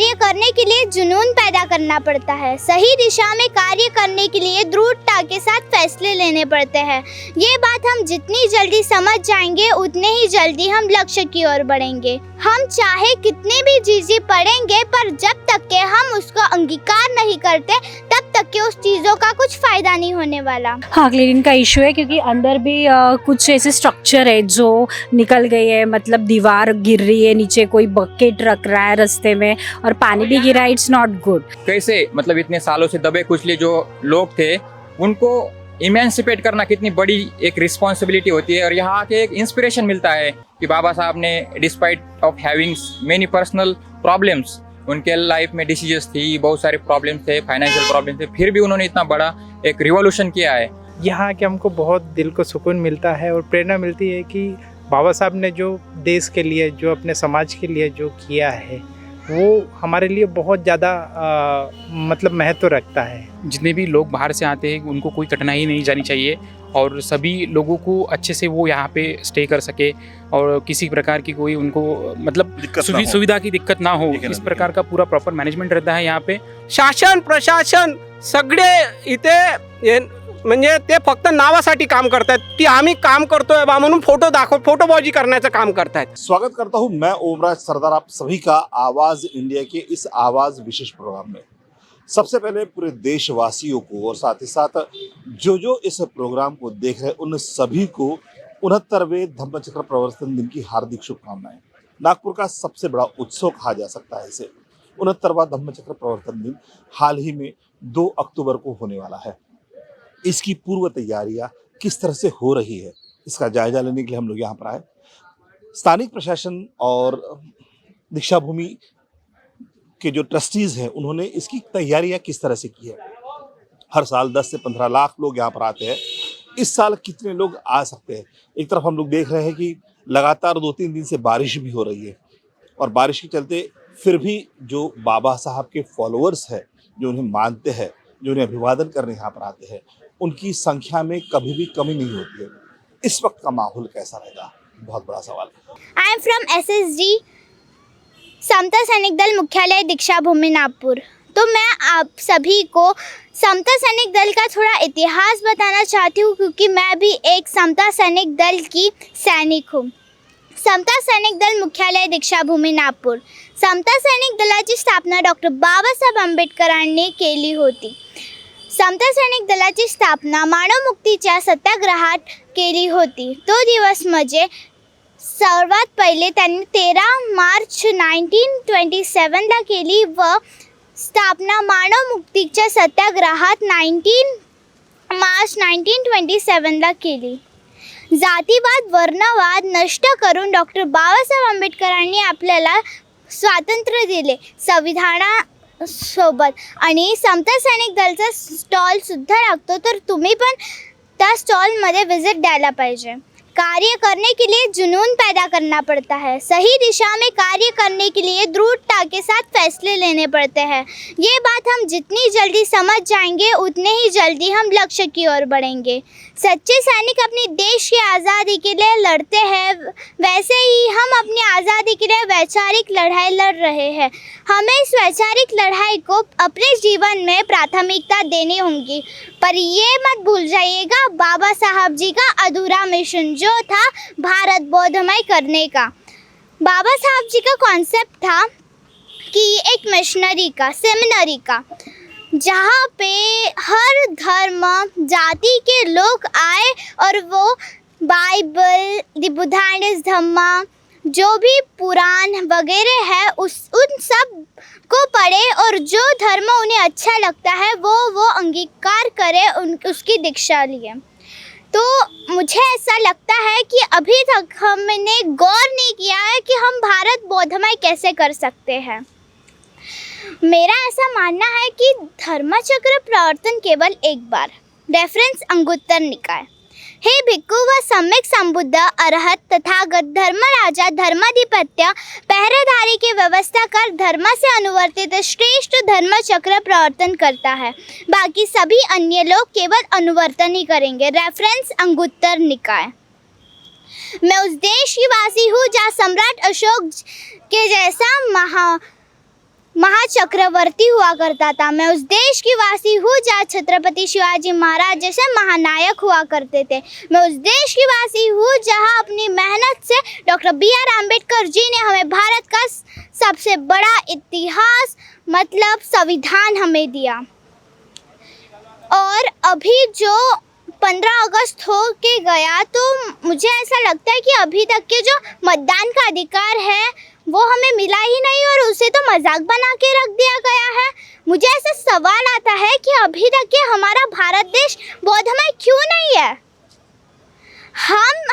कार्य करने के लिए जुनून पैदा करना पड़ता है। सही दिशा में कार्य करने के लिए दृढ़ता के साथ फैसले लेने पड़ते हैं। ये बात हम जितनी जल्दी समझ जाएंगे उतने ही जल्दी हम लक्ष्य की ओर बढ़ेंगे। हम चाहे कितने भी चीजें पढ़ेंगे, पर जब तक के हम उसको अंगीकार नहीं करते तब तक के उस चीज़ों का कुछ फ़ायदा नहीं होने वाला। हाँ, क्लीनिंग का इशू है क्योंकि अंदर भी कुछ ऐसे स्ट्रक्चर है जो निकल गई है, मतलब दीवार गिर रही है, नीचे कोई बकेट रख रहा है रास्ते में और पानी भी गिरा है। It's not good. कैसे मतलब इतने सालों से दबे कुचले जो लोग थे उनको इमेंसिपेट करना कितनी बड़ी एक रिस्पॉन्सिबिलिटी होती है। और यहाँ आके एक इंस्पिरेशन मिलता है कि बाबा साहब ने despite of having many personal problems, उनके लाइफ में डिसीजेस थी, बहुत सारे प्रॉब्लम्स थे, फाइनेंशियल प्रॉब्लम थे, फिर भी उन्होंने इतना बड़ा एक रिवॉल्यूशन किया है। यहाँ के हमको बहुत दिल को सुकून मिलता है और प्रेरणा मिलती है कि बाबा साहब ने जो देश के लिए, जो अपने समाज के लिए जो किया है वो हमारे लिए बहुत ज़्यादा मतलब महत्व रखता है। जितने भी लोग बाहर से आते हैं उनको कोई कठिनाई नहीं जानी चाहिए और सभी लोगों को अच्छे से वो यहाँ पे स्टे कर सके और किसी प्रकार की कोई उनको मतलब सुविधा की दिक्कत ना हो, इस प्रकार का पूरा प्रॉपर मैनेजमेंट रहता है यहाँ पे। शासन प्रशासन सगळे इथे म्हणजे ते फक्त नावासाठी काम करतात की आम्ही काम करतोय बा म्हणून फोटोबाजी करण्याचं काम करतायत। स्वागत करता हूं मैं ओमराज सरदार आप सभी का आवाज इंडिया के इस आवाज विशेष प्रोग्राम में। सबसे पहले पूरे देशवासियों को और साथ ही साथ जो इस प्रोग्राम को देख रहे हैं उन सभी को 69वें धम्मचक्र प्रवर्तन दिन की हार्दिक शुभकामनाएं। नागपुर का सबसे बड़ा उत्सव कहा जा सकता है इसे। 69वां धम्मचक्र प्रवर्तन दिन हाल ही में 2 अक्टूबर को होने वाला है। इसकी पूर्व तैयारियां किस तरह से हो रही है, इसका जायजा लेने के लिए हम लोग यहाँ पर आए। स्थानिक प्रशासन और दीक्षा भूमि के जो ट्रस्टीज हैं उन्होंने इसकी तैयारियां किस तरह से की है। हर साल 10 से 15 लाख लोग यहाँ पर आते हैं। इस साल कितने लोग आ सकते हैं? एक तरफ हम लोग देख रहे हैं कि लगातार 2-3 दिन से बारिश भी हो रही है और बारिश के चलते फिर भी जो बाबा साहब के फॉलोअर्स हैं, जो उन्हें मानते हैं, जो उन्हें अभिवादन करने यहाँ पर आते हैं, उनकी संख्या में कभी भी कमी नहीं होती है। इस वक्त का माहौल कैसा रहेगा, बहुत बड़ा सवाल है। आई एम फ्रॉम SSG समता सैनिक दल मुख्यालय दीक्षा भूमि नागपुर। तो मैं आप सभी को समता सैनिक दल का थोड़ा इतिहास बताना चाहती हूँ क्योंकि मैं भी एक समता सैनिक दल की सैनिक हूँ। समता सैनिक दल मुख्यालय दीक्षा भूमि नागपूर। समता सैनिक दलाची स्थापना डॉक्टर बाबासाहेब आंबेडकरांनी केली होती। समता सैनिक दलाची स्थापना मानवमुक्तीच्या सत्याग्रहात केली होती। तो दिवस म्हणजे सर्वात पहिले त्यांनी 13 मार्च 1927 केली व स्थापना मानवमुक्तीच्या सत्याग्रहात 19 मार्च 1927 केली। जातीवाद वर्णवाद नष्ट करून डॉक्टर बाबासाहेब आंबेडकरांनी आपल्याला स्वातंत्र्य दिले संविधानासोबत। आणि समता सैनिक दलचा स्टॉल सुद्धा लागतो, तर तुम्ही पण त्या स्टॉलमध्ये विजिट द्यायला पाहिजे। कार्य करने के लिए जुनून पैदा करना पड़ता है। सही दिशा में कार्य करने के लिए दृढ़ता के साथ फैसले लेने पड़ते हैं। ये बात हम जितनी जल्दी समझ जाएंगे उतने ही जल्दी हम लक्ष्य की ओर बढ़ेंगे। सच्चे सैनिक अपने देश की आज़ादी के लिए लड़ते हैं, वैसे ही हम अपनी आज़ादी के लिए वैचारिक लड़ाई लड़ रहे हैं। हमें इस वैचारिक लड़ाई को अपने जीवन में प्राथमिकता देनी होगी, पर ये मत भूल जाइएगा बाबा साहब जी का अधूरा मिशन जो था भारत बौद्धमय करने का। बाबा साहब जी का कॉन्सेप्ट था कि एक मिशनरी का, सेमिनरी का, जहाँ पे हर धर्म जाति के लोग आए और वो बाइबल, द बुद्धाइस्ट धम्मा, जो भी पुराण वगैरह है उन सब को पढ़े और जो धर्म उन्हें अच्छा लगता है वो अंगीकार करे, उसकी दीक्षा लिए। तो मुझे ऐसा लगता है कि अभी तक हमने गौर नहीं किया है कि हम भारत बौद्धमय कैसे कर सकते हैं। मेरा ऐसा मानना है कि धर्मचक्र प्रवर्तन केवल एक बार। रेफरेंस अंगुत्तर निकाय। हे भिक्खु व सम्यक संबुद्ध अरहत तथागत धर्मराजा धर्माधिपत्य पहरेदारी की व्यवस्था कर धर्म से अनुवर्तित श्रेष्ठ धर्मचक्र प्रवर्तन करता है। बाकी सभी अन्य लोग केवल अनुवर्तन ही करेंगे। रेफरेंस अंगुत्तर निकाय। मैं उस देश की वासी हूँ जहाँ सम्राट अशोक के जैसा महाचक्रवर्ती हुआ करता था। मैं उस देश की वासी हूँ जहाँ छत्रपति शिवाजी महाराज जैसे महानायक हुआ करते थे। मैं उस देश की वासी हूँ जहाँ अपनी मेहनत से डॉक्टर BR अम्बेडकर जी ने हमें भारत का सबसे बड़ा इतिहास मतलब संविधान हमें दिया। और अभी जो 15 अगस्त हो के गया तो मुझे ऐसा लगता है कि अभी तक के जो मतदान का अधिकार है वो हमें मिला ही नहीं और उसे तो मजाक बना के रख दिया गया है। मुझे ऐसा सवाल आता है कि अभी तक के हमारा भारत देश बौद्धमय क्यों नहीं है।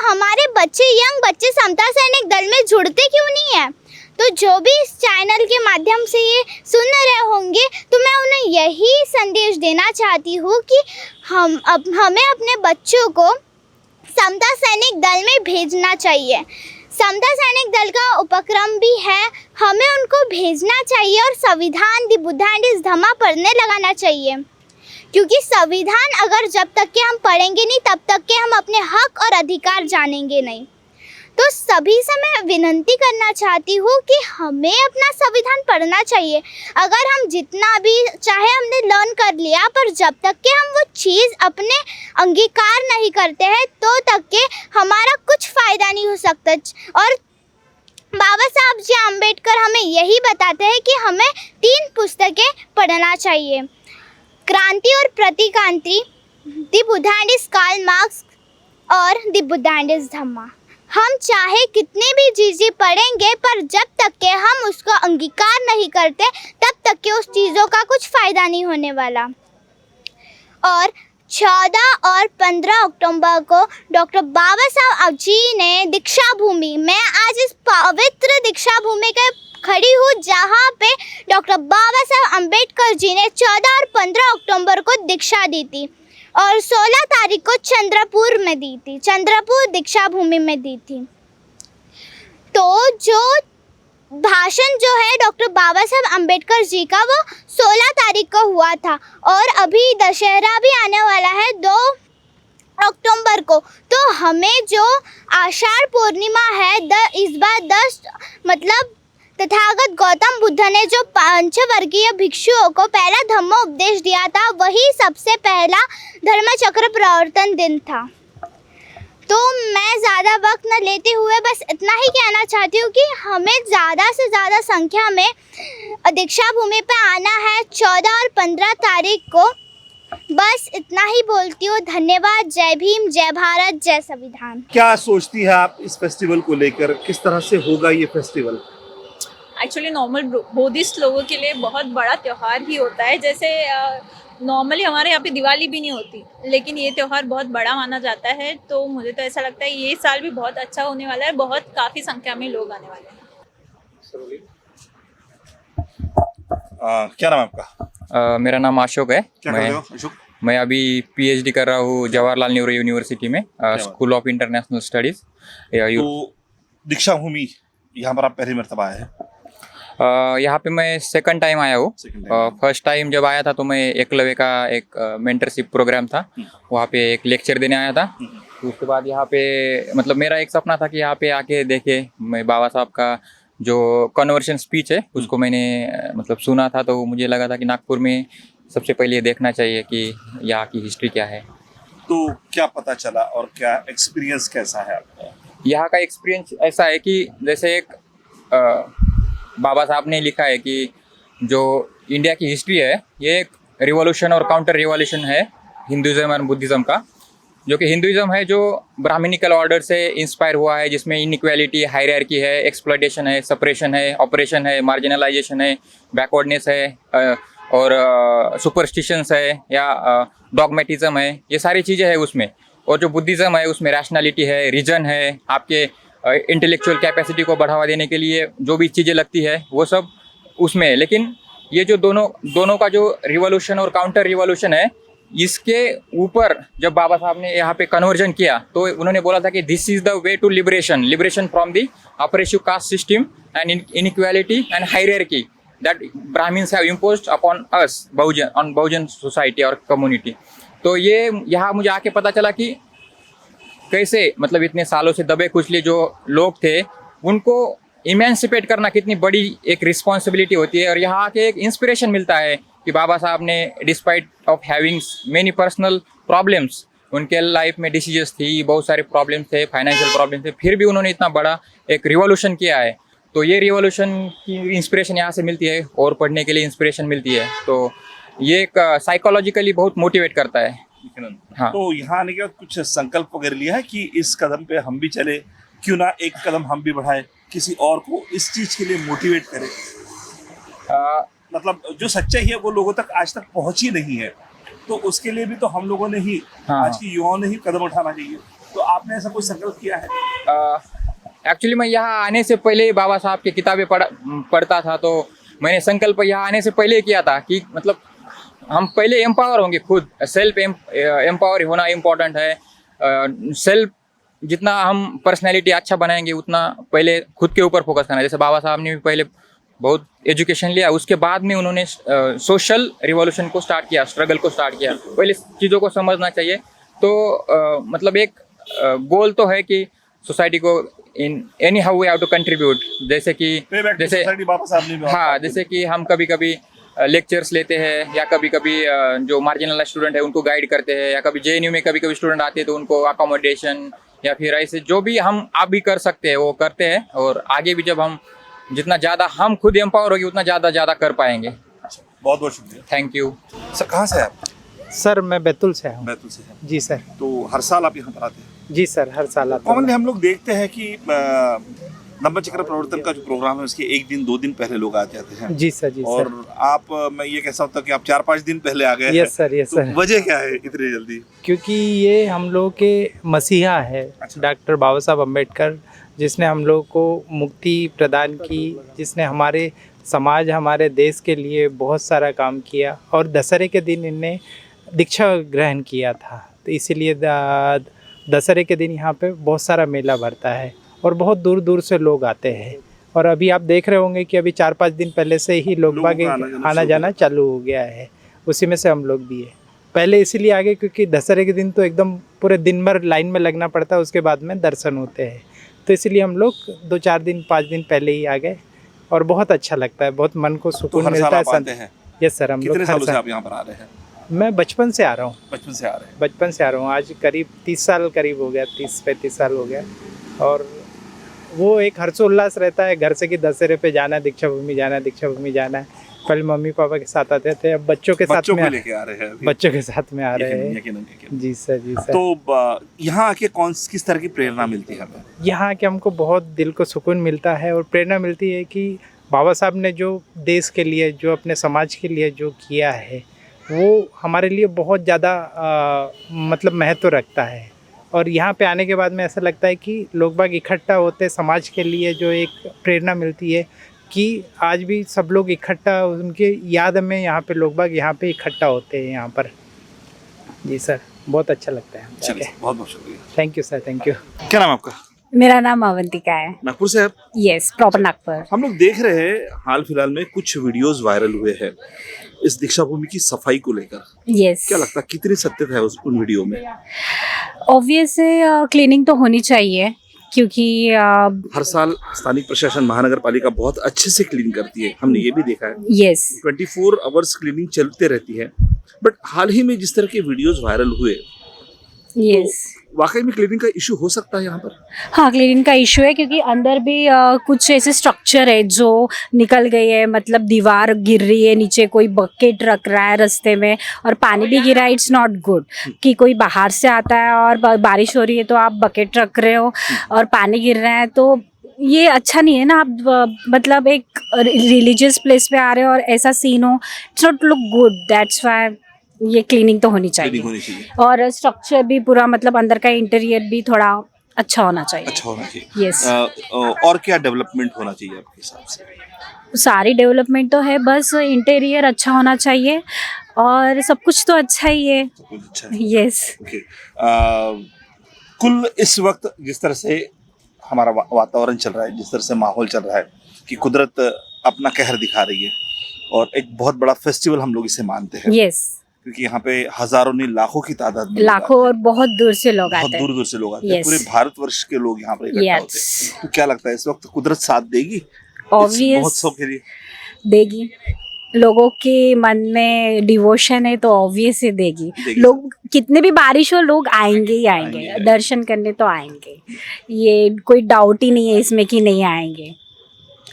हमारे बच्चे यंग बच्चे समता सैनिक दल में जुड़ते क्यों नहीं है। तो जो भी इस चैनल के माध्यम से ये सुन रहे होंगे तो मैं उन्हें यही संदेश देना चाहती हूँ कि हमें अपने बच्चों को समता सैनिक दल में भेजना चाहिए। समता सैनिक दल का उपक्रम भी है, हमें उनको भेजना चाहिए और संविधान दी बुद्धा एंड इस धम्मा पढ़ने लगाना चाहिए। क्योंकि संविधान अगर जब तक के हम पढ़ेंगे नहीं तब तक के हम अपने हक और अधिकार जानेंगे नहीं। तो सभी से मैं विनती करना चाहती हूँ कि हमें अपना संविधान पढ़ना चाहिए। अगर हम जितना भी चाहे हमने लर्न कर लिया पर जब तक के हम वो चीज़ अपने अंगीकार नहीं करते हैं तो तक के हमारा कुछ फ़ायदा नहीं हो सकता। और बाबा साहब जी अम्बेडकर हमें यही बताते हैं कि हमें 3 पुस्तकें पढ़ना चाहिए, क्रांति और प्रतिक्रांति, the Buddha and his Karl Marx और the Buddha and his Dhamma. हम चाहे कितनी भी चीज़ें पढ़ेंगे पर जब तक के हम उसको अंगीकार नहीं करते तब तक के उस चीज़ों का कुछ फ़ायदा नहीं होने वाला। और 14 और 15 अक्टूबर को डॉक्टर बाबा साहब जी ने दीक्षा भूमि, मैं आज इस पवित्र दीक्षा भूमि के खड़ी हूँ जहाँ पे डॉक्टर बाबा साहब अम्बेडकर जी ने 14 और 15 अक्टूबर को दीक्षा दी थी और 16 तारीख को चंद्रपुर में दी थी, चंद्रपुर दीक्षा भूमि में दी थी। तो जो भाषण जो है डॉक्टर बाबा साहब अम्बेडकर जी का वो 16 तारीख को हुआ था और अभी दशहरा भी आने वाला है 2 अक्टूबर को। तो हमें जो आषाढ़ पूर्णिमा है इस बार 10 मतलब तथागत गौतम बुद्ध ने जो पंचवर्गीय भिक्षुओं को पहला धम्म उपदेश दिया था वही सबसे पहला धर्मचक्र प्रवर्तन दिन था। तो मैं ज़्यादा वक्त न लेते हुए बस इतना ही कहना चाहती हूँ कि हमें ज़्यादा से ज़्यादा संख्या में दीक्षा भूमि पर आना है 14 और 15 तारीख को। बस इतना ही बोलती हूँ। धन्यवाद। जय भीम, जय भारत, जय संविधान। क्या सोचती है आप इस फेस्टिवल को लेकर, किस तरह से होगा ये फेस्टिवल? एक्चुअली नॉर्मल बुद्धिस्ट लोगों के लिए बहुत बड़ा त्यौहार ही होता है। जैसे नॉर्मली हमारे यहाँ पे दिवाली भी नहीं होती लेकिन ये त्यौहार बहुत बड़ा माना जाता है। तो मुझे तो ऐसा लगता है ये साल भी बहुत अच्छा होने वाला है, बहुत काफ़ी संख्या में लोग आने वाले हैं। क्या नाम है आपका? मेरा नाम अशोक है। क्या कर रहे हो अशोक? मैं अभी PhD कर रहा हूँ जवाहरलाल नेहरू यूनिवर्सिटी में, स्कूल ऑफ इंटरनेशनल स्टडीज़। तो दीक्षा भूमि यहाँ पर आप पहली मर्तबा आए हैं? यहाँ पे मैं सेकंड टाइम आया हूँ। फर्स्ट टाइम जब आया था तो मैं एकलव्य का एक मेंटरशिप प्रोग्राम था, वहाँ पे एक लेक्चर देने आया था। तो उसके बाद यहाँ पे मतलब मेरा एक सपना था कि यहाँ पे आके देखे। मैं बाबा साहब का जो कन्वर्शन स्पीच है उसको मैंने मतलब सुना था, तो मुझे लगा था कि नागपुर में सबसे पहले देखना चाहिए कि यहाँ की हिस्ट्री क्या है। तो क्या पता चला और क्या एक्सपीरियंस कैसा है आपका? यहाँ का एक्सपीरियंस ऐसा है कि जैसे एक बाबा साहब ने लिखा है कि जो इंडिया की हिस्ट्री है ये एक रिवॉल्यूशन और काउंटर रिवॉल्यूशन है हिंदुज़म और बुद्धिज़्म का। जो कि हिंदुज़म है जो ब्राह्मणिकल ऑर्डर से इंस्पायर हुआ है, जिसमें इनइक्वालिटी, हायरार्की है, एक्सप्लॉयटेशन है, सेपरेशन है, ऑपरेशन है, मार्जिनलाइजेशन है, बैकवर्डनेस है और सुपरस्टिशंस है या डॉगमेटिज्म है, ये सारी चीज़ें हैं उसमें। और जो बुद्धिज़्म है उसमें रैशनैलिटी है, रीजन है, आपके इंटेलेक्चुअल कैपेसिटी को बढ़ावा देने के लिए जो भी चीज़ें लगती है वो सब उसमें है। लेकिन ये जो दोनों का जो रिवॉल्यूशन और काउंटर रिवॉल्यूशन है, इसके ऊपर जब बाबा साहब ने यहाँ पे कन्वर्जन किया तो उन्होंने बोला था कि this is the way to liberation from the oppressive caste system and inequality and hierarchy that Brahmins have imposed upon us Bahujan society और कम्युनिटी। तो ये यहाँ मुझे आके पता चला कि कैसे मतलब इतने सालों से दबे कुचले जो लोग थे उनको इमेंसिपेट करना कितनी बड़ी एक रिस्पॉन्सिबिलिटी होती है, और यहाँ आके एक इंस्पिरेशन मिलता है कि बाबा साहब ने despite of having many personal problems, उनके लाइफ में डिसीजेस थी, बहुत सारे प्रॉब्लम्स थे, फाइनेंशियल प्रॉब्लम थे, फिर भी उन्होंने इतना बड़ा एक रिवॉल्यूशन किया है। तो ये रिवॉल्यूशन की इंस्पिरेशन यहाँ से मिलती है और पढ़ने के लिए इंस्पिरेशन मिलती है। तो ये एक साइकोलॉजिकली बहुत मोटिवेट करता है। हाँ। तो यहाँ आने के बाद कुछ संकल्प वगैरह लिया है कि इस कदम पे हम भी चले, क्यों ना एक कदम हम भी बढ़ाए, किसी और को इस चीज के लिए मोटिवेट करें। मतलब जो सच्चाई है वो लोगों तक आज तक पहुंची नहीं है, तो उसके लिए भी तो हम लोगों ने ही, आज की युवाओं ने ही कदम उठाना चाहिए। तो आपने ऐसा कोई संकल्प किया है? एक्चुअली मैं यहाँ आने से पहले बाबा साहब की किताबें पढ़ता था, तो मैंने संकल्प यहाँ आने से पहले किया था कि मतलब हम पहले एम्पावर होंगे, खुद सेल्फ एम्पावर होना इम्पोर्टेंट है। सेल्फ जितना हम पर्सनैलिटी अच्छा बनाएंगे उतना पहले खुद के ऊपर फोकस करना है। जैसे बाबा साहब ने भी पहले बहुत एजुकेशन लिया, उसके बाद में उन्होंने सोशल रिवॉल्यूशन को स्टार्ट किया, स्ट्रगल को स्टार्ट किया। पहले चीज़ों को समझना चाहिए। तो मतलब एक गोल तो है कि सोसाइटी को in any how we have to contribute, जैसे कि हम कभी कभी लेक्चर्स लेते हैं, या कभी कभी जो मार्जिनल स्टूडेंट है उनको गाइड करते हैं, या कभी JNU में कभी कभी स्टूडेंट आते हैं तो उनको अकोमोडेशन या फिर ऐसे जो भी हम आप भी कर सकते हैं वो करते हैं। और आगे भी जब हम जितना ज़्यादा हम खुद एम्पावर होगी उतना ज़्यादा कर पाएंगे। बहुत बहुत शुक्रिया। थैंक यू सर, कहाँ से हैं आप? सर मैं बैतूल से हूँ। बैतूल से हैं। जी सर। तो हर साल आप यहाँ पर आते हैं? जी सर, हर साल आता कॉमनली हूँ। हम लोग देखते हैं कि नंबर चक्र प्रवर्तन का जो प्रोग्राम है उसके 1 दिन 2 दिन पहले लोग आ जाते हैं। जी सर, जी और सर। आप, मैं ये कह सकता हूँ कि आप 4-5 दिन पहले आ गए हैं। यस सर, यस तो सर। वजह क्या है इतनी जल्दी? क्योंकि ये हम लोग के मसीहा है, अच्छा। डॉक्टर बाबा साहब अम्बेडकर, जिसने हम लोग को मुक्ति प्रदान की, जिसने हमारे समाज, हमारे देश के लिए बहुत सारा काम किया। और दशहरे के दिन इनने दीक्षा ग्रहण किया था, तो इसीलिए दशहरे के दिन यहाँ पे बहुत सारा मेला भरता है और बहुत दूर दूर से लोग आते हैं। और अभी आप देख रहे होंगे कि अभी 4-5 दिन पहले से ही लोग बाग आना जाना चालू हो गया है, उसी में से हम लोग भी है। पहले इसीलिए आ गए क्योंकि दशहरे के दिन तो एकदम पूरे दिन भर लाइन में लगना पड़ता है, उसके बाद में दर्शन होते हैं, तो इसलिए हम लोग 2-4 दिन 5 दिन पहले ही आ गए और बहुत अच्छा लगता है, बहुत मन को सुकून मिलता है। यस सर, हम लोग कितने सालों से आप यहाँ पर आ रहे हैं? मैं बचपन से आ रहा हूँ। बचपन से आ रहे हैं? बचपन से आ रहा हूँ, आज करीब 30 साल करीब हो गया, 30-35 साल हो गया। और वो एक हर्षोल्लास रहता है घर से कि दशहरे पे जाना है, दीक्षा भूमि जाना है, दीक्षा भूमि जाना है। पहले मम्मी पापा के साथ आते थे, अब बच्चों के साथ में लेके आ रहे हैं अभी। बच्चों के साथ में आ रहे हैं। यकीनन। जी सर, जी सर। तो यहाँ आके किस तरह की प्रेरणा मिलती है हमें? यहाँ आके हमको बहुत दिल को सुकून मिलता है और प्रेरणा मिलती है कि बाबा साहब ने जो देश के लिए, जो अपने समाज के लिए जो किया है, वो हमारे लिए बहुत ज़्यादा मतलब महत्व रखता है। और यहाँ पे आने के बाद में ऐसा लगता है कि लोग बाग इकट्ठा होते समाज के लिए, जो एक प्रेरणा मिलती है कि आज भी सब लोग इकट्ठा, उनके याद में यहाँ पे लोग बाग यहाँ पे इकट्ठा होते हैं यहाँ पर। जी सर, बहुत अच्छा लगता है। चलिए, बहुत बहुत शुक्रिया। Thank you sir, thank you. क्या नाम है आपका? मेरा नाम अवंतिका है। नागपुर से आप? Yes, proper Nagpur. हम लोग देख रहे हैं हाल फिलहाल में कुछ वीडियोस वायरल हुए हैं इस दीक्षा भूमि की सफाई को लेकर। यस, क्या लगता है कितनी सत्यता है उन वीडियो में? ऑब्वियस है, क्लीनिंग तो होनी चाहिए क्योंकि हर साल स्थानिक प्रशासन, महानगर पालिका बहुत अच्छे से क्लीन करती है, हमने ये भी देखा है। यस, 24 आवर्स क्लीनिंग चलते रहती है। बट हाल ही में जिस तरह के वीडियोस वायरल हुए, यस, वाकई में क्लीनिंग का इशू हो सकता है यहाँ पर? हाँ, क्लीनिंग का इशू है क्योंकि अंदर भी कुछ ऐसे स्ट्रक्चर है जो निकल गए हैं, मतलब दीवार गिर रही है, नीचे कोई बकेट रख रहा है रास्ते में और पानी भी गिरा है। इट्स नॉट गुड कि कोई बाहर से आता है और बारिश हो रही है तो आप बकेट रख रहे हो और पानी गिर रहा है, तो ये अच्छा नहीं है ना। आप मतलब एक रिलीजियस प्लेस पे आ रहे हो और ऐसा सीन हो, it's not look good. That's why ये क्लीनिंग तो होनी चाहिए। और स्ट्रक्चर भी पूरा, मतलब अंदर का इंटीरियर भी थोड़ा अच्छा होना चाहिए। अच्छा होना चाहिए। यस। और क्या डेवलपमेंट होना चाहिए आपके हिसाब से? सारी डेवलपमेंट तो है, बस इंटीरियर अच्छा होना चाहिए और सब कुछ तो अच्छा ही है। सब कुछ अच्छा है। यस। ओके। कुल इस वक्त जिस तरह से हमारा वातावरण चल रहा है, जिस तरह से माहौल चल रहा है कि कुदरत अपना कहर दिखा रही है और एक बहुत बड़ा फेस्टिवल हम लोग इसे मानते हैं। यस। क्योंकि यहाँ पे हजारों नहीं लाखों की तादाद में लाखों और बहुत दूर से लोग बहुत आते हैं। दूर दूर से लोग आते हैं, Yes. पूरे भारतवर्ष के लोग यहाँ पर इकट्ठा होते हैं। तो क्या लगता है इस वक्त कुदरत साथ देगी इस ऑब्वियस महोत्सव के लिए? देगी। लोगों के मन में डिवोशन है तो ऑब्वियस ही देगी। देगी। लोग कितने भी बारिश हो लोग आएंगे ही आएंगे, आएंगे। दर्शन करने तो आएंगे, ये कोई डाउट ही नहीं है इसमें कि नहीं आएंगे।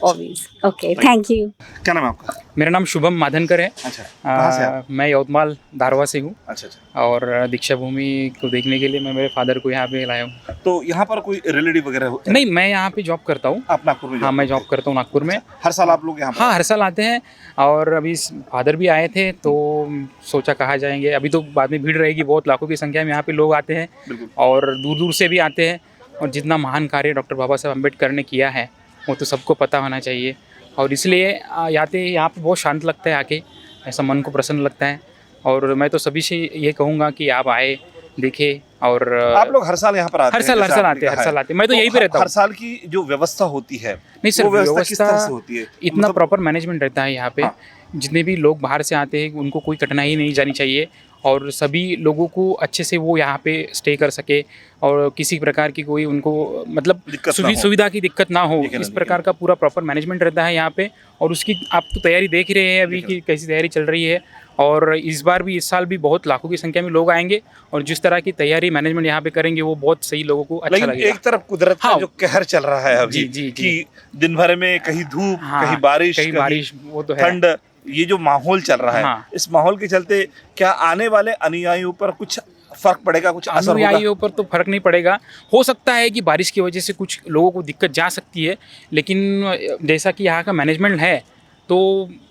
ऑब्वियस। Okay, thank you. क्या नाम है आपका? मेरा नाम शुभम माधनकर है। अच्छा, कहाँ से आप? मैं यवतमाल धारवा से हूँ अच्छा अच्छा। और दीक्षा भूमि को देखने के लिए मैं मेरे फादर को यहाँ पे लाया हूँ। तो यहाँ पर कोई रिलेटिव वगैरह नहीं, मैं यहाँ पे जॉब करता हूँ। आप नागपुर में हाँ, मैं जॉब करता हूँ नागपुर में। हर साल आप लोग यहाँ पर? हाँ, हर साल आते हैं और अभी फादर भी आए थे तो सोचा कहाँ जाएंगे। अभी तो बाद में भीड़ रहेगी, बहुत लाखों की संख्या में यहाँ पे लोग आते हैं बिल्कुल। और दूर दूर से भी आते हैं। और जितना महान कार्य डॉक्टर बाबा साहब अम्बेडकर ने किया है वो तो सबको पता होना चाहिए और इसलिए यहाँ पे बहुत शांत लगता है आके, ऐसा मन को प्रसन्न लगता है। और मैं तो सभी से ये कहूँगा कि आप आए, देखें। और आप लोग हर साल यहाँ पर आते हर हैं? साल जैसे आपने कहा हर साल है। आते हैं। मैं तो यहीं पे रहता हर हूँ। साल की जो व्यवस्था होती है नहीं सर, वो व्यवस्था किस तरह व्यवस्था से होती है? इतना मतलब- प्रॉपर मैनेजमेंट रहता है यहाँ पे। हाँ। जितने भी लोग बाहर से आते हैं उनको कोई कठिनाई नहीं जानी चाहिए और सभी लोगों को अच्छे से वो यहाँ पे स्टे कर सके और किसी प्रकार की कोई उनको मतलब दिक्कत ना हो। सुविधा की दिक्कत ना हो, दिक्कत ना इस हो। प्रकार का पूरा प्रॉपर मैनेजमेंट रहता है यहाँ पे। और उसकी आप तो तैयारी देख ही रहे हैं अभी कि कैसी तैयारी चल रही है। और इस बार भी, इस साल भी बहुत लाखों की संख्या में लोग आएंगे और जिस तरह की तैयारी मैनेजमेंट यहाँ पे करेंगे वो बहुत सही, लोगों को अच्छा लेकिन लगेगा। एक तरफ कुदरत का हाँ। जो कहर चल रहा है अभी जी, जी, जी। कि दिन भर में कहीं धूप, हाँ, कहीं बारिश, कहीं बारिश, वो तो है। ठंड, ये जो माहौल चल रहा है, हाँ। इस माहौल के चलते क्या आने वाले अनुयायियों पर कुछ फर्क पड़ेगा, कुछ असर होगा? अनुयायियों पर तो फर्क नहीं पड़ेगा। हो सकता है कि बारिश की वजह से कुछ लोगों को दिक्कत जा सकती है, लेकिन जैसा कि यहाँ का मैनेजमेंट है तो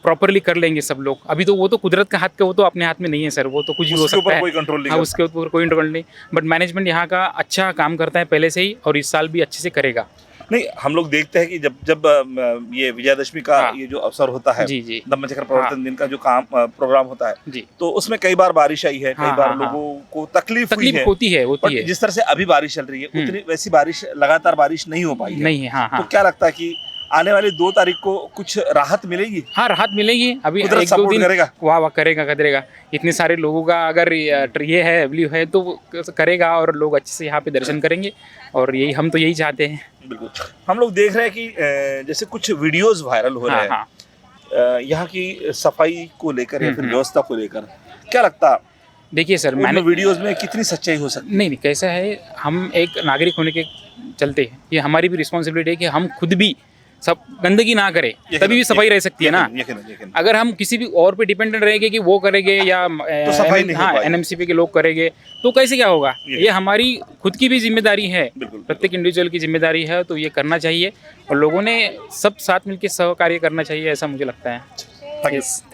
प्रॉपरली कर लेंगे सब लोग। अभी तो वो तो कुदरत का हाथ का, वो तो अपने हाथ में नहीं है सर, वो तो कुछ भी हो उसके सकता ऊपर है। कोई कंट्रोल नहीं हाँ, कर उसके ऊपर कोई कंट्रोल नहीं, बट मैनेजमेंट यहाँ का अच्छा काम करता है पहले से ही और इस साल भी अच्छे से करेगा। नहीं, हम लोग देखते हैं कि जब ये विजयादशमी का हाँ। ये जो अवसर होता है, जी, जी। धम्मचक्र प्रवर्तन दिन का जो प्रोग्राम होता है, जी, तो उसमें कई बार बारिश आई है, कई हाँ, बार हाँ, हाँ। लोगों को तकलीफ हुई तकलीफ है। होती है बट जिस तरह से अभी बारिश चल रही है उतनी वैसी बारिश, लगातार बारिश नहीं हो पाई है। नहीं है। हाँ, तो हाँ, क्या लगता है कि आने वाली 2 तारीख को कुछ राहत मिलेगी? हाँ, राहत मिलेगी। अभी कुदरत 1-2 सपोर्ट दिन करेगा? वाह करेगा। इतने सारे लोगों का अगर ये है, वैल्यू है तो वो करेगा और लोग अच्छे से यहाँ पे दर्शन करेंगे और यही हम तो यही चाहते हैं। बिल्कुल। हम लोग देख रहे हैं कि जैसे कुछ वीडियोस वायरल हो रहे हाँ, हैं हाँ। यहाँ की सफाई को लेकर या फिर हम्म। व्यवस्था को लेकर, क्या लगता है देखिए सर, उन मैंने वीडियोस में कितनी सच्चाई हो सकती है? नहीं, कैसा है, हम एक नागरिक होने के चलते ये हमारी भी रिस्पॉन्सिबिलिटी है कि हम खुद भी सब गंदगी ना करें, तभी भी सफाई रह सकती है ना। यकीनन। अगर हम किसी भी और पे डिपेंडेंट रहेंगे कि वो करेंगे या तो सफाई नहीं हो हाँ पाएगी। एनएमसीपी के लोग करेंगे तो कैसे क्या होगा। ये ये हमारी खुद की भी जिम्मेदारी है, बिल्कुल। प्रत्येक इंडिविजुअल की जिम्मेदारी है, तो ये करना चाहिए और लोगों ने सब साथ मिलकर सहकार्य करना चाहिए, ऐसा मुझे लगता है।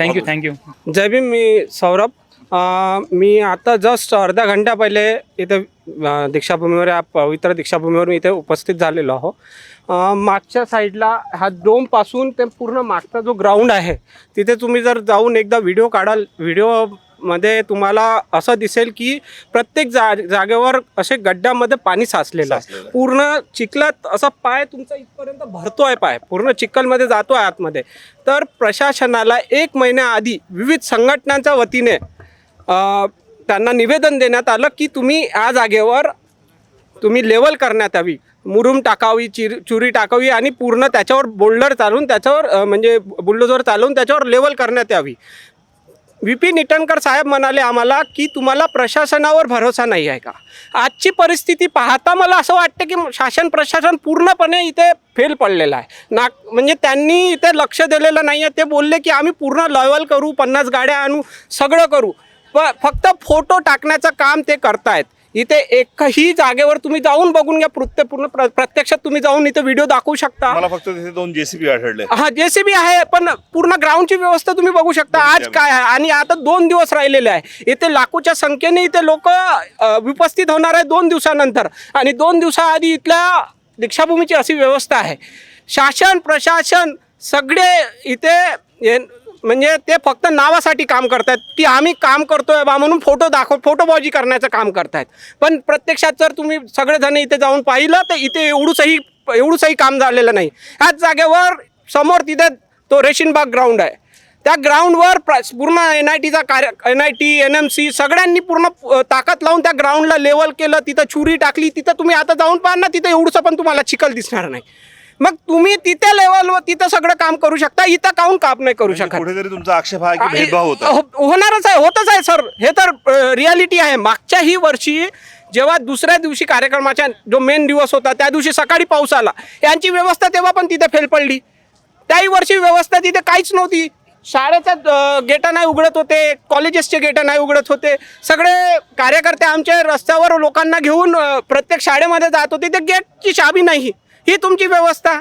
Thank you. जय भीम. मी सौरभ. मी आता जस्ट अर्धा घंटा पहिले इथे दीक्षाभूमीवर, या पवित्र दीक्षाभूमीवर मी इथे उपस्थित झालेलो आहो. मागच्या साईडला हा डोमपासून ते पूर्ण मागचा जो ग्राउंड आहे तिथे तुम्ही जर जाऊन एकदा व्हिडिओ काढाल, व्हिडिओमध्ये तुम्हाला असं दिसेल की प्रत्येक जागेवर असे गड्ड्यामध्ये पाणी साचलेलं आहे. पूर्ण चिखलात असा पाय तुमचा इथपर्यंत भरतोय, पाय पूर्ण चिखलमध्ये जातोय आतमध्ये. तर प्रशासनाला 1 महिन्याआधी विविध संघटनांच्या वतीने त्यांना निवेदन देण्यात आलं की तुम्ही या जागेवर तुम्ही लेवल करण्यात यावी, मुरुम टाकावी, चुरी टाकावी आणि पूर्ण त्याच्यावर बोल्डर चालवून त्याच्यावर म्हणजे बुलडोझर चालवून त्याच्यावर लेवल करण्यात यावी. VP निटणकर साहेब म्हणाले आम्हाला की तुम्हाला प्रशासनावर भरोसा नाही आहे का. आजची परिस्थिती पाहता मला असं वाटतं की शासन प्रशासन पूर्णपणे इथे फेल पडलेलं आहे. म्हणजे त्यांनी इथे लक्ष दिलेलं नाही आहे. ते बोलले की आम्ही पूर्ण लेवल करू, 50 गाड्या आणू, सगळं करू, फक्त फोटो टाकण्याचं काम ते करतायत. इथे एकही जागेवर तुम्ही जाऊन बघून घ्या, पूर्ण प्रत्यक्षात तुम्ही जाऊन इथे व्हिडिओ दाखवू शकता. मला फक्त तिथे 2 JCB आढळले. हा, JCB आहे, पण पूर्ण ग्राउंडची व्यवस्था तुम्ही बघू शकता आज काय आहे. आणि आता 2 दिवस राहिलेले आहे. इथे लाखोच्या संख्येने इथे लोक उपस्थित होणार आहे 2 दिवसानंतर. आणि 2 दिवसाआधी इथल्या दीक्षाभूमीची अशी व्यवस्था आहे. शासन प्रशासन सगळे इथे म्हणजे ते फक्त नावासाठी काम करतायत की आम्ही काम करतोय बा म्हणून फोटोबाजी करण्याचं काम करतायत. पण प्रत्यक्षात जर तुम्ही सगळेजण इथे जाऊन पाहिलं तर इथे एवढूसही काम झालेलं नाही. ह्याच जागेवर समोर तिथे तो रेशीनबाग ग्राउंड आहे, त्या ग्राउंडवर पूर्ण NITचा NIT NMC सगळ्यांनी पूर्ण ताकद लावून त्या ग्राउंडला लेवल केलं, तिथं छुरी टाकली. तिथं तुम्ही आता जाऊन पाहा ना, तिथं एवढंसं पण तुम्हाला चिखल दिसणार नाही. मग तुम्ही तिथे लेवलवर तिथं सगळं काम करू शकता, इथं काऊन काम नाही करू शकत? कुठेतरी तुमचा आक्षेप आहे की भेदभाव होता. होणारच आहे, होतच आहे सर. हे तर रियालिटी आहे. मागच्याही वर्षी जेव्हा दुसऱ्या दिवशी कार्यक्रमाचा जो मेन दिवस होता त्या दिवशी सकाळी पाऊस आला, यांची व्यवस्था तेव्हा पण तिथे फेल पडली. त्याही वर्षी व्यवस्था तिथे काहीच नव्हती. शाळेच्या गेटं नाही उघडत होते, कॉलेजेसचे गेटं नाही उघडत होते. सगळे कार्यकर्ते आमचे रस्त्यावर लोकांना घेऊन प्रत्येक शाळेमध्ये जात होते. ते गेटची चाबी नाही. ही तुमची व्यवस्था?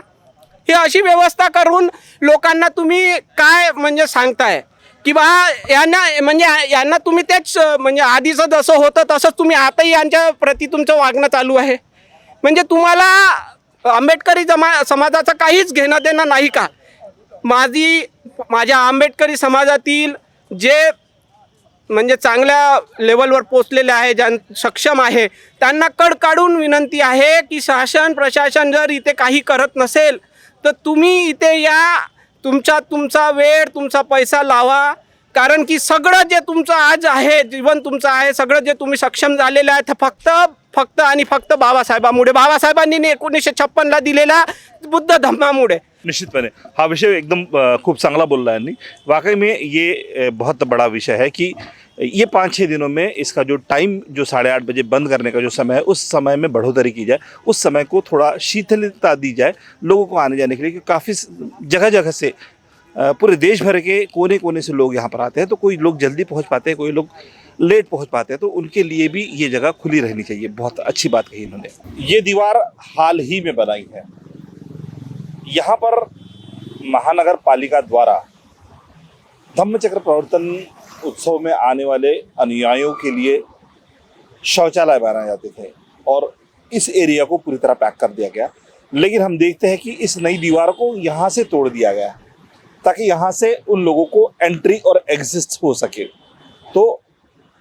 ही अशी व्यवस्था करून लोकांना तुम्ही काय म्हणजे सांगताय की बा यांना तुम्ही तेच म्हणजे आधीचं जसं होतं तसंच तुम्ही आताही यांच्या प्रती तुमचं वागणं चालू आहे. म्हणजे तुम्हाला आंबेडकरी समाजाचं काहीच घेणं देणं नाही का? माझ्या आंबेडकरी समाजातील जे म्हणजे चांगल्या लेवलवर पोचलेले आहे, ज्या सक्षम आहे, त्यांना काढून विनंती आहे की शासन प्रशासन जर इथे काही करत नसेल तर तुम्ही इथे या, तुमचा वेळ तुमचा पैसा लावा. कारण की सगळं जे तुमचं आज आहे, जीवन तुमचं आहे, सगळं जे तुम्ही सक्षम झालेलं आहे ते फक्त आणि फक्त बाबासाहेबांमुळे, बाबासाहेबांनी 1956ला दिलेला बुद्ध धम्मामुळे. निश्चितपणे हा विषय एकदम खूब चांगला बोल रहा है. वाकई में ये बहुत बड़ा विषय है कि ये 5-6 दिनों में इसका जो टाइम, जो 8:30 बजे बंद करने का जो समय है, उस समय में बढ़ोतरी की जाए, उस समय को थोड़ा शिथिलता दी जाए लोगों को आने जाने के लिए. क्योंकि काफ़ी जगह जगह से पूरे देश भर के कोने कोने से लोग यहाँ पर आते हैं. तो कोई लोग जल्दी पहुँच पाते हैं, कोई लोग लेट पहुँच पाते हैं. तो उनके लिए भी ये जगह खुली रहनी चाहिए. बहुत अच्छी बात कही इन्होंने. ये दीवार हाल ही में बनाई है. यहाँ पर महानगर पालिका द्वारा धम्मचक्र प्रवर्तन उत्सव में आने वाले अनुयायियों के लिए शौचालय बनाए जाते थे और इस एरिया को पूरी तरह पैक कर दिया गया. लेकिन हम देखते हैं कि इस नई दीवार को यहाँ से तोड़ दिया गया ताकि यहाँ से उन लोगों को एंट्री और एग्जिस्ट हो सके. तो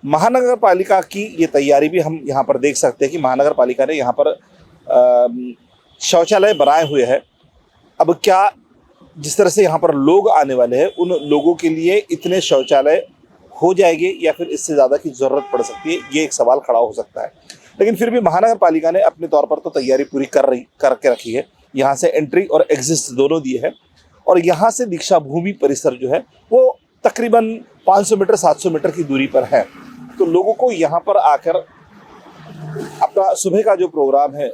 महानगर पालिका की ये तैयारी भी हम यहाँ पर देख सकते हैं कि महानगर पालिका ने यहाँ पर शौचालय बनाए हुए हैं. अब क्या जिस तरह से यहाँ पर लोग आने वाले हैं, उन लोगों के लिए इतने शौचालय हो जाएंगे या फिर इससे ज़्यादा की ज़रूरत पड़ सकती है, ये एक सवाल खड़ा हो सकता है. लेकिन फिर भी महानगर पालिका ने अपने तौर पर तो तैयारी पूरी करके रखी है. यहाँ से एंट्री और एग्जिस्ट दोनों दिए हैं और यहाँ से दीक्षा भूमि परिसर जो है वो तकरीबन 500 मीटर 700 मीटर की दूरी पर है. तो लोगों को यहाँ पर आकर अपना सुबह का जो प्रोग्राम है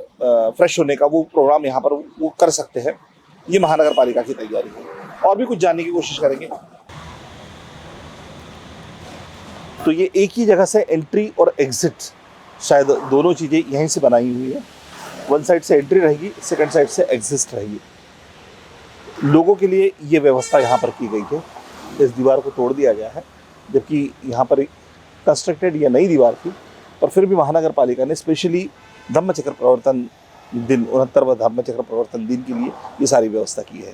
फ्रेश होने का, वो प्रोग्राम यहाँ पर वो कर सकते हैं. ये महानगर पालिका की तैयारी है. और भी कुछ जानने की कोशिश करेंगे. तो ये एक ही जगह से एंट्री और एग्जिट, शायद दोनों चीज़ें यहीं से बनाई हुई है. वन साइड से एंट्री रहेगी, सेकंड साइड से एग्जिट रहेगी. लोगों के लिए ये व्यवस्था यहाँ पर की गई है. इस दीवार को तोड़ दिया गया है, जबकि यहाँ पर कंस्ट्रक्टेड ये नई दीवार थी. और फिर भी महानगर पालिका ने स्पेशली धम्मचक्र प्रवर्तन दिन 69वां धम्मचक्र प्रवर्तन दिन के लिए ये सारी व्यवस्था की है.